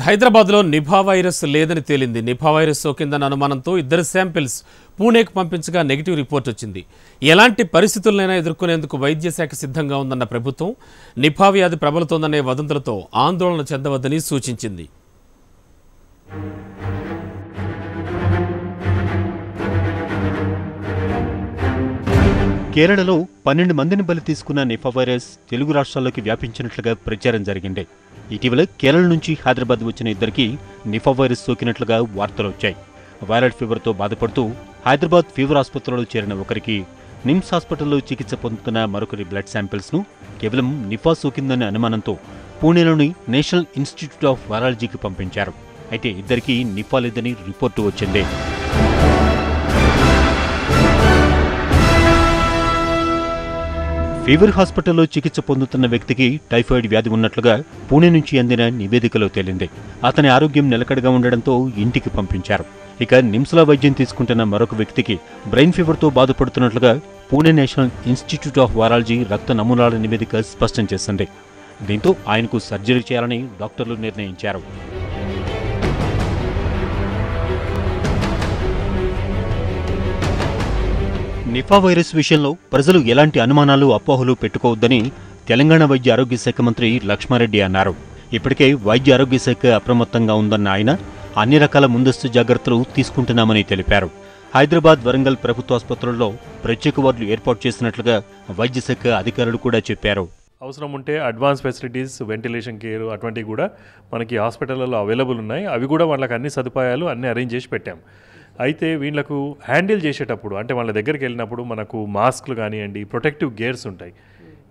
హైదరాబాద్లో Nipah virus లేదని తేలింది. నిఫా వైరస్ సోకిందన్న అనుమానంతో 2 శాంపిల్స్ పూణేకు పంపించగా నెగిటివ్ రిపోర్ట్ వచ్చింది. ఎలాంటి పరిస్థితులనైనా ఎదుర్కొనేందుకు వైద్య శాఖ సిద్ధంగా ఉందన్న ప్రభుత్వం నిఫా వ్యాధి ప్రబలుతోందనే వదంతులతో ఆందోళన చెందవద్దని సూచించింది. కేరళలో 12 మందిని బలి తీసుకున్న నిఫా వైరస్ తెలుగు రాష్ట్రాల్లోకి వ్యాపించినట్లుగా ప్రచారం జరిగింది. ఇటీవల కేరళ నుంచి హైదరాబాద్ వచ్చిన 2కి నిఫా వైరస్ సోకినట్లుగా వార్తలు వచ్చాయి. వైరల్ ఫీవర్తో బాధపడుతూ హైదరాబాద్ ఫీవర్ ఆసుపత్రిలో చేరిన ఒకరికి, నిమ్స్ హాస్పిటల్లో చికిత్స పొందుతున్న మరొకరి బ్లడ్ శాంపిల్స్ను కేవలం నిఫా సోకిందనే అనుమానంతో పూణేలోని నేషనల్ ఇన్స్టిట్యూట్ ఆఫ్ వైరాలజీకి పంపించారు. అయితే 2కి నిఫా లేదని రిపోర్టు వచ్చింది. ఫీవర్ హాస్పిటల్లో చికిత్స పొందుతున్న వ్యక్తికి టైఫాయిడ్ వ్యాధి ఉన్నట్లుగా పూణే నుంచి అందిన నివేదికలో తేలింది. అతని ఆరోగ్యం నిలకడగా ఉండడంతో ఇంటికి పంపించారు. ఇక నిమ్స్లో వైద్యం తీసుకుంటున్న మరొక వ్యక్తికి బ్రెయిన్ ఫీవర్తో బాధపడుతున్నట్లుగా Pune National Institute of Virology రక్త నమూనాల నివేదిక స్పష్టం చేసింది. దీంతో ఆయనకు సర్జరీ చేయాలని డాక్టర్లు నిర్ణయించారు. నిఫా వైరస్ విషయంలో ప్రజలు ఎలాంటి అనుమానాలు అపోహలు పెట్టుకోవద్దని తెలంగాణ వైద్య ఆరోగ్య శాఖ మంత్రి లక్ష్మారెడ్డి అన్నారు. ఇప్పటికే వైద్య ఆరోగ్య శాఖ అప్రమత్తంగా ఉందన్న ఆయన అన్ని రకాల ముందస్తు జాగ్రత్తలు తీసుకుంటున్నామని తెలిపారు. హైదరాబాద్, వరంగల్ ప్రభుత్వ ఆసుపత్రుల్లో ప్రత్యేక వార్డులు ఏర్పాటు చేసినట్లుగా వైద్య శాఖ అధికారులు కూడా చెప్పారు. అవసరం ఉంటే అడ్వాన్స్ ఫెసిలిటీస్, వెంటిలేషన్ కేర్ అటువంటివి కూడా మనకి హాస్పిటల్లో అవైలబుల్ ఉన్నాయి. అవి కూడా వాళ్ళకి అన్ని సదుపాయాలు అన్నీ అరేంజ్ చేసి పెట్టాం. అయితే వీళ్ళకు హ్యాండిల్ చేసేటప్పుడు అంటే వాళ్ళ దగ్గరికి వెళ్ళినప్పుడు మనకు మాస్క్లు కానివ్వండి, ప్రొటెక్టివ్ గేర్స్ ఉంటాయి.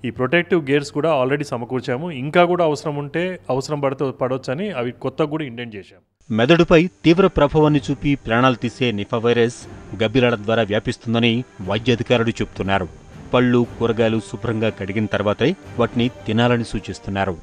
ఈ ప్రొటెక్టివ్ గేర్స్ కూడా ఆల్రెడీ సమకూర్చాము. ఇంకా కూడా అవసరం ఉంటే అవసరం పడవచ్చని అవి కొత్తగా కూడా ఇండెంట్ చేశాం. మెదడుపై తీవ్ర ప్రభావాన్ని చూపి ప్రాణాలు తీసే నిఫా వైరస్ గబ్బిలాల ద్వారా వ్యాపిస్తుందని వైద్యాధికారులు చెబుతున్నారు. పళ్ళు, కూరగాయలు శుభ్రంగా కడిగిన తర్వాతే వాటిని తినాలని సూచిస్తున్నారు.